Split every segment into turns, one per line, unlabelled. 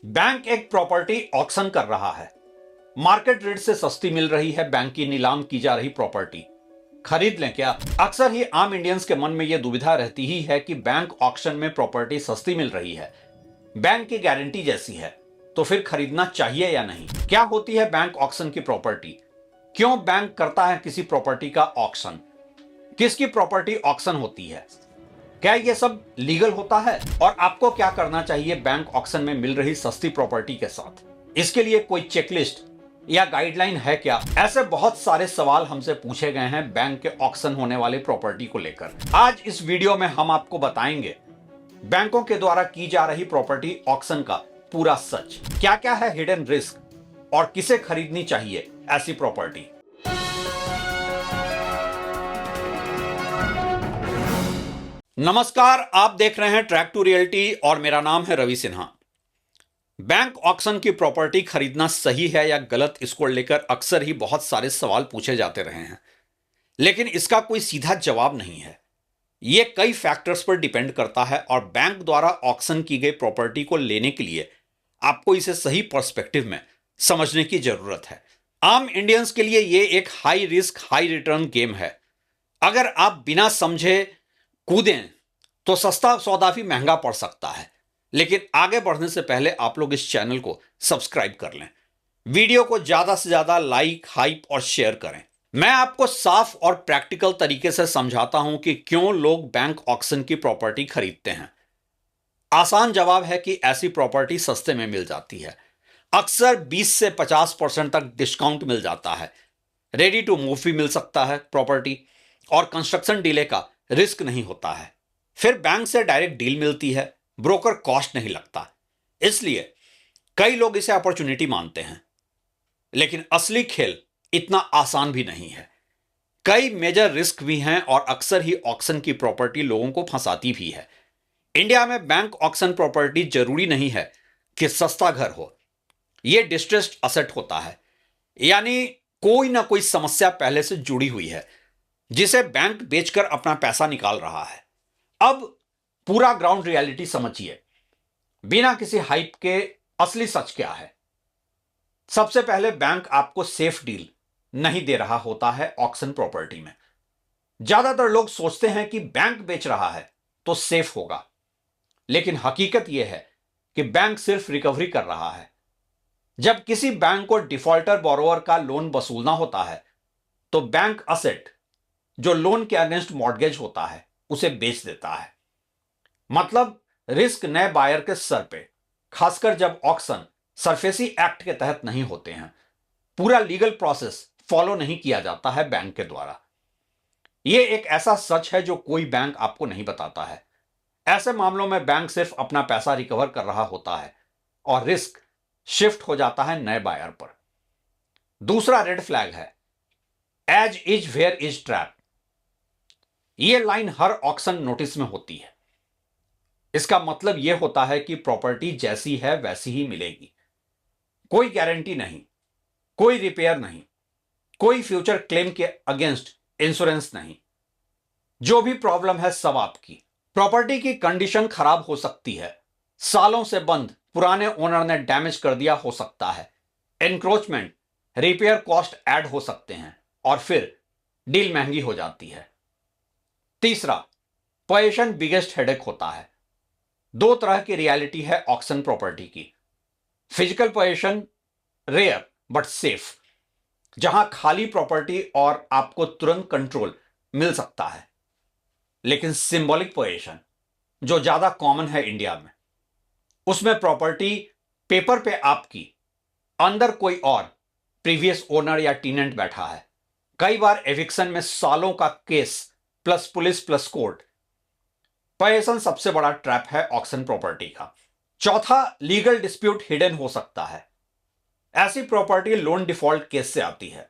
Bank एक property auction कर रहा है। मार्केट रेट से सस्ती मिल रही है बैंक की नीलाम की जा रही प्रॉपर्टी। खरीद लें क्या? अक्सर ही आम इंडियंस के मन में यह दुविधा रहती ही है कि बैंक ऑक्शन में प्रॉपर्टी सस्ती मिल रही है, बैंक की गारंटी जैसी है, तो फिर खरीदना चाहिए या नहीं? क्या होती है बैंक ऑक्शन की प्रॉपर्टी? क्यों बैंक करता है किसी प्रॉपर्टी का ऑक्शन? किसकी प्रॉपर्टी ऑक्शन होती है? क्या ये सब लीगल होता है? और आपको क्या करना चाहिए बैंक ऑक्शन में मिल रही सस्ती प्रॉपर्टी के साथ? इसके लिए कोई चेकलिस्ट या गाइडलाइन है क्या? ऐसे बहुत सारे सवाल हमसे पूछे गए हैं बैंक के ऑक्शन होने वाले प्रॉपर्टी को लेकर। आज इस वीडियो में हम आपको बताएंगे बैंकों के द्वारा की जा रही प्रॉपर्टी ऑक्शन का पूरा सच। क्या क्या है हिडन रिस्क और किसे खरीदनी चाहिए ऐसी प्रॉपर्टी। नमस्कार, आप देख रहे हैं ट्रैक टू रियलिटी और मेरा नाम है रवि सिन्हा। बैंक ऑक्शन की प्रॉपर्टी खरीदना सही है या गलत, इसको लेकर अक्सर ही बहुत सारे सवाल पूछे जाते रहे हैं, लेकिन इसका कोई सीधा जवाब नहीं है। यह कई फैक्टर्स पर डिपेंड करता है और बैंक द्वारा ऑक्शन की गई प्रॉपर्टी को लेने के लिए आपको इसे सही पर्सपेक्टिव में समझने की जरूरत है। आम इंडियंस के लिए यह एक high risk high return game है। अगर आप बिना समझे कूदें तो सस्ता सौदा भी महंगा पड़ सकता है। लेकिन आगे बढ़ने से पहले आप लोग इस चैनल को सब्सक्राइब कर लें, वीडियो को ज्यादा से ज्यादा लाइक, हाइप और शेयर करें। मैं आपको साफ और प्रैक्टिकल तरीके से समझाता हूं कि क्यों लोग बैंक ऑक्शन की प्रॉपर्टी खरीदते हैं। आसान जवाब है कि ऐसी प्रॉपर्टी सस्ते में मिल जाती है। अक्सर 20 से 50% तक डिस्काउंट मिल जाता है। रेडी टू मूव भी मिल सकता है प्रॉपर्टी और कंस्ट्रक्शन डिले का रिस्क नहीं होता है। फिर बैंक से डायरेक्ट डील मिलती है, ब्रोकर कॉस्ट नहीं लगता। इसलिए कई लोग इसे अपॉर्चुनिटी मानते हैं, लेकिन असली खेल इतना आसान भी नहीं है। कई मेजर रिस्क भी हैं और अक्सर ही ऑक्शन की प्रॉपर्टी लोगों को फंसाती भी है। इंडिया में बैंक ऑक्शन प्रॉपर्टी जरूरी नहीं है कि सस्ता घर हो। यह डिस्ट्रेस्ड असेट होता है, यानी कोई ना कोई समस्या पहले से जुड़ी हुई है जिसे बैंक बेचकर अपना पैसा निकाल रहा है। अब पूरा ग्राउंड रियलिटी समझिए, बिना किसी हाइप के असली सच क्या है। सबसे पहले, बैंक आपको सेफ डील नहीं दे रहा होता है ऑक्शन प्रॉपर्टी में। ज्यादातर लोग सोचते हैं कि बैंक बेच रहा है तो सेफ होगा, लेकिन हकीकत यह है कि बैंक सिर्फ रिकवरी कर रहा है। जब किसी बैंक को डिफॉल्टर बोरोवर का लोन वसूलना होता है तो बैंक असेट जो लोन के अगेंस्ट मॉर्गेज होता है उसे बेच देता है। मतलब रिस्क नए बायर के सर पे, खासकर जब ऑक्शन सरफेसी एक्ट के तहत नहीं होते हैं। पूरा लीगल प्रोसेस फॉलो नहीं किया जाता है बैंक के द्वारा। यह एक ऐसा सच है जो कोई बैंक आपको नहीं बताता है। ऐसे मामलों में बैंक सिर्फ अपना पैसा रिकवर कर रहा होता है और रिस्क शिफ्ट हो जाता है नए बायर पर। दूसरा रेड फ्लैग है, as is where is trap. यह लाइन हर ऑक्शन नोटिस में होती है। इसका मतलब यह होता है कि प्रॉपर्टी जैसी है वैसी ही मिलेगी। कोई गारंटी नहीं, कोई रिपेयर नहीं, कोई फ्यूचर क्लेम के अगेंस्ट इंश्योरेंस नहीं। जो भी प्रॉब्लम है सब आपकी। प्रॉपर्टी की कंडीशन खराब हो सकती है, सालों से बंद पुराने ओनर ने डैमेज कर दिया हो सकता है, एनक्रोचमेंट, रिपेयर कॉस्ट ऐड हो सकते हैं और फिर डील महंगी हो जाती है। तीसरा, पोजीशन बिगेस्ट हेडेक होता है। दो तरह की रियलिटी है ऑक्शन प्रॉपर्टी की। Physical position rare but safe, जहां खाली प्रॉपर्टी और आपको तुरंत कंट्रोल मिल सकता है। लेकिन सिंबॉलिक पोजीशन जो ज्यादा कॉमन है इंडिया में, उसमें प्रॉपर्टी पेपर पे आपकी, अंदर कोई और प्रीवियस ओनर या टेनेंट बैठा है। कई बार एविक्शन में सालों का case plus police plus court. Position सबसे बड़ा ट्रैप है ऑक्शन प्रॉपर्टी का। चौथा, लीगल डिस्प्यूट हिडन हो सकता है। ऐसी प्रॉपर्टी लोन डिफॉल्ट केस से आती है।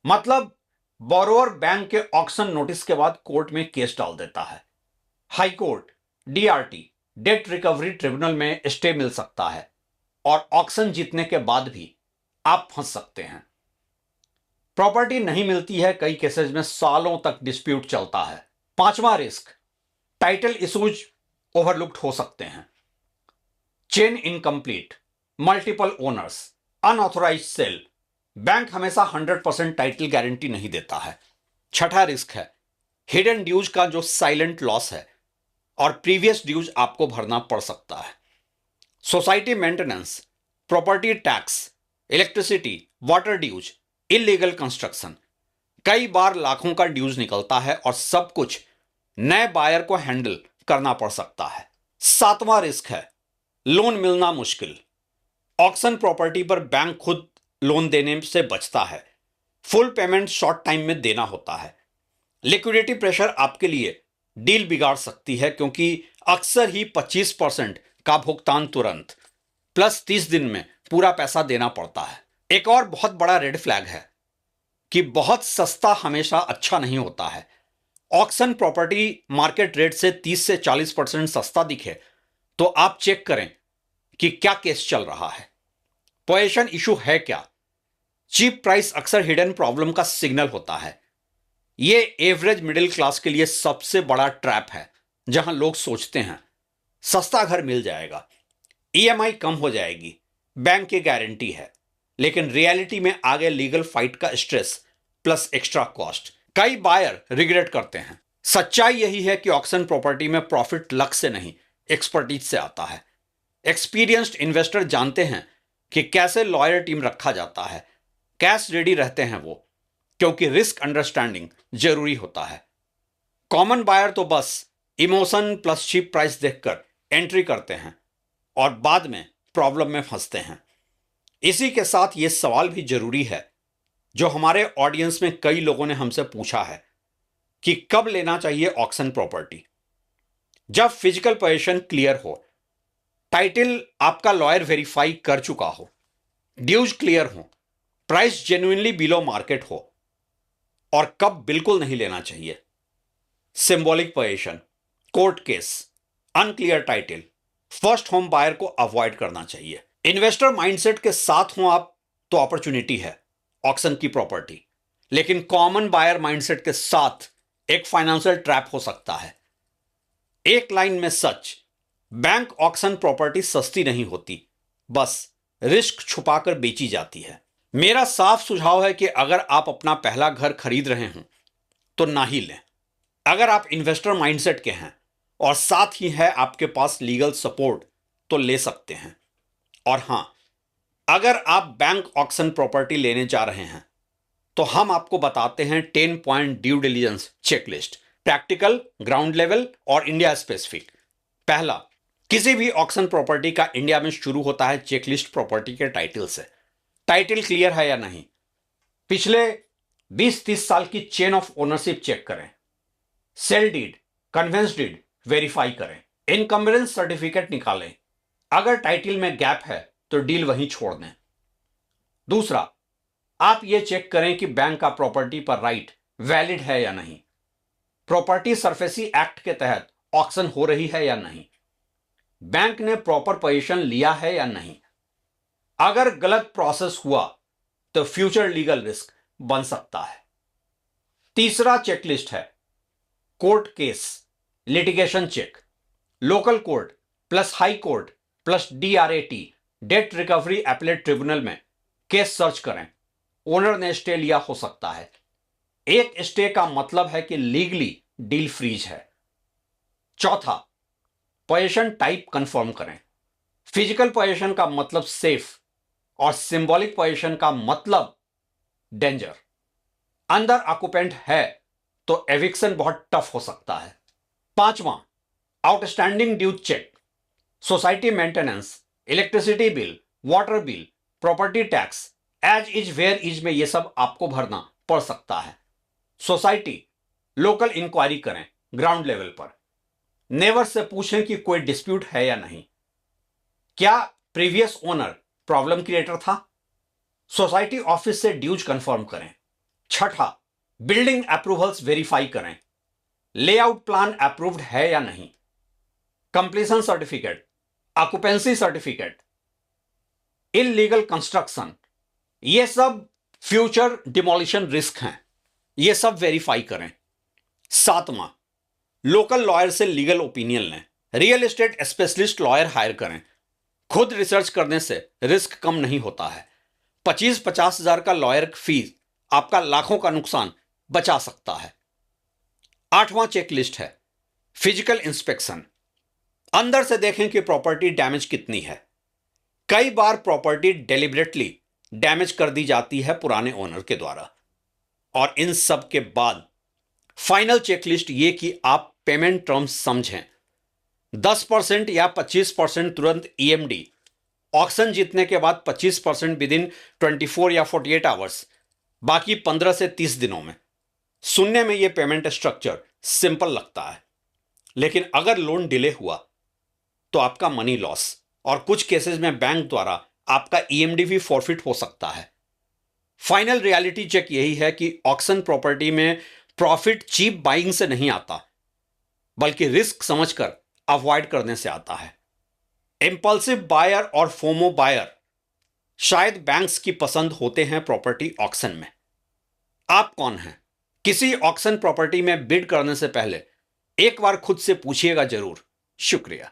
मतलब बोरोवर बैंक के ऑक्शन नोटिस के बाद कोर्ट में केस डाल देता है। High court, DRT, date recovery tribunal में स्टे मिल सकता है और ऑक्शन जीतने के बाद भी आप फंस सकते हैं। प्रॉपर्टी नहीं मिलती है, कई केसेस में सालों तक डिस्प्यूट चलता है। पांचवा रिस्क, टाइटल इशूज ओवरलुक्ड हो सकते हैं। Chain incomplete, multiple owners, unauthorized sale. Bank हमेशा 100% टाइटल गारंटी नहीं देता है। छठा रिस्क है हिडन ड्यूज का, जो साइलेंट लॉस है और प्रीवियस ड्यूज आपको भरना पड़ सकता है। Society maintenance, property tax, electricity, water dues, illegal construction. कई बार लाखों का ड्यूज निकलता है और सब कुछ नए बायर को हैंडल करना पड़ सकता है। सातवां रिस्क है लोन मिलना मुश्किल। ऑक्शन प्रॉपर्टी पर बैंक खुद लोन देने से बचता है। फुल पेमेंट शॉर्ट टाइम में देना होता है। लिक्विडिटी प्रेशर आपके लिए डील बिगाड़ सकती है, क्योंकि अक्सर ही 25% का भुगतान तुरंत प्लस 30 दिन में पूरा पैसा देना पड़ता है। एक और बहुत बड़ा रेड फ्लैग है कि बहुत सस्ता हमेशा अच्छा नहीं होता है। ऑक्शन प्रॉपर्टी मार्केट रेट से 30 से 40% सस्ता दिखे तो आप चेक करें कि क्या केस चल रहा है, पोजीशन इशू है क्या। चीप प्राइस अक्सर हिडन प्रॉब्लम का सिग्नल होता है। यह एवरेज मिडिल क्लास के लिए सबसे बड़ा ट्रैप है, जहां लोग सोचते हैं सस्ता घर मिल जाएगा, ईएमआई कम हो जाएगी, बैंक की गारंटी है, लेकिन रियलिटी में आगे लीगल फाइट का स्ट्रेस प्लस एक्स्ट्रा कॉस्ट। कई बायर रिग्रेट करते हैं। सच्चाई यही है कि ऑक्शन प्रॉपर्टी में प्रॉफिट लक से नहीं, एक्सपर्टीज से आता है। एक्सपीरियंस्ड इन्वेस्टर जानते हैं कि कैसे लॉयर टीम रखा जाता है, कैश रेडी रहते हैं वो, क्योंकि रिस्क अंडरस्टैंडिंग जरूरी होता है। कॉमन बायर तो बस इमोशन प्लस चीप प्राइस देखकर एंट्री करते हैं और बाद में प्रॉब्लम में फंसते हैं। इसी के साथ ये सवाल भी जरूरी है जो हमारे ऑडियंस में कई लोगों ने हमसे पूछा है कि कब लेना चाहिए ऑक्शन प्रॉपर्टी। जब फिजिकल पोजीशन क्लियर हो, टाइटल आपका लॉयर वेरीफाई कर चुका हो, ड्यूज क्लियर हो, प्राइस जेन्युइनली बिलो मार्केट हो। और कब बिल्कुल नहीं लेना चाहिए, symbolic position, court case, unclear title, first home buyer को अवॉइड करना चाहिए। इन्वेस्टर माइंडसेट के साथ हो आप तो अपॉर्चुनिटी है ऑक्शन की प्रॉपर्टी, लेकिन कॉमन बायर माइंडसेट के साथ एक फाइनेंशियल ट्रैप हो सकता है। एक लाइन में सच, बैंक ऑक्शन प्रॉपर्टी सस्ती नहीं होती, बस रिस्क छुपाकर बेची जाती है। मेरा साफ सुझाव है कि अगर आप अपना पहला घर खरीद रहे हो तो ना ही लें। अगर आप इन्वेस्टर माइंडसेट के हैं और साथ ही है आपके पास लीगल सपोर्ट तो ले सकते हैं। और हां, अगर आप बैंक ऑक्शन प्रॉपर्टी लेने जा रहे हैं तो हम आपको बताते हैं 10 point due diligence checklist, practical, ground level और इंडिया स्पेसिफिक। पहला, किसी भी ऑक्शन प्रॉपर्टी का इंडिया में शुरू होता है चेकलिस्ट प्रॉपर्टी के टाइटल से। टाइटल क्लियर है या नहीं, पिछले 20-30 साल की चेन ऑफ ओनरशिप चेक करें, sale deed, conveyance deed verify करें, इनकम्बरेंस सर्टिफिकेट निकालें। अगर टाइटल में गैप है तो डील वहीं छोड़ दें। दूसरा, आप यह चेक करें कि बैंक का प्रॉपर्टी पर राइट वैलिड है या नहीं, प्रॉपर्टी सरफेसी एक्ट के तहत ऑक्शन हो रही है या नहीं, बैंक ने प्रॉपर पोजीशन लिया है या नहीं। अगर गलत प्रोसेस हुआ तो फ्यूचर लीगल रिस्क बन सकता है। तीसरा चेकलिस्ट है court case litigation check, local court plus high court plus DRAT, debt recovery appellate tribunal में केस सर्च करें। ओनर ने स्टे लिया हो सकता है। एक स्टे का मतलब है कि लीगली डील फ्रीज है। चौथा, पोजीशन टाइप कंफर्म करें। फिजिकल पोजीशन का मतलब सेफ और सिंबॉलिक पोजीशन का मतलब डेंजर। अंदर ऑक्यूपेंट है तो एविक्शन बहुत टफ हो सकता है। पांचवां, outstanding due check, society maintenance, electricity bill, water bill, property tax, as is where is में यह सब आपको भरना पड़ सकता है। सोसाइटी लोकल इंक्वायरी करें ग्राउंड लेवल पर। नेवर से पूछें कि कोई डिस्प्यूट है या नहीं, क्या प्रीवियस ओनर प्रॉब्लम क्रिएटर था। सोसाइटी ऑफिस से ड्यूज कंफर्म करें। छठा, बिल्डिंग अप्रूवल्स वेरीफाई करें, लेआउट प्लान अप्रूव्ड है या नहीं, completion certificate, occupancy certificate, illegal construction, ये सब फ्यूचर डिमोलिशन रिस्क हैं, ये सब वेरीफाई करें। सातवां, लोकल लॉयर से लीगल ओपिनियन लें, real estate specialist lawyer hire करें, खुद रिसर्च करने से रिस्क कम नहीं होता है। 25-50 हजार का लॉयर फीस आपका लाखों का नुकसान बचा सकता है। 8वां चेकलिस्ट है फिजिकल इंस्पेक्शन। अंदर से देखें कि प्रॉपर्टी डैमेज कितनी है। कई बार प्रॉपर्टी डेलिबरेटली डैमेज कर दी जाती है पुराने ओनर के द्वारा। और इन सब के बाद फाइनल चेकलिस्ट ये कि आप पेमेंट टर्म्स समझें। 10% या 25% तुरंत ईएमडी, ऑक्शन जीतने के बाद 25% विद इन 24 या 48 आवर्स, बाकी 15 से 30 दिनों में। सुनने में यह पेमेंट स्ट्रक्चर सिंपल लगता है, लेकिन अगर लोन डिले हुआ तो आपका मनी लॉस और कुछ केसेस में बैंक द्वारा आपका ईएमडी भी फॉरफिट हो सकता है। फाइनल रियलिटी चेक यही है कि ऑक्शन प्रॉपर्टी में प्रॉफिट चीप बाइंग से नहीं आता, बल्कि रिस्क समझकर अवॉइड करने से आता है। इंपल्सिव बायर और फोमो बायर शायद बैंक्स की पसंद होते हैं प्रॉपर्टी ऑक्शन में। आप कौन हैं? किसी ऑक्शन प्रॉपर्टी में बिड करने से पहले एक बार खुद से पूछिएगा जरूर। शुक्रिया।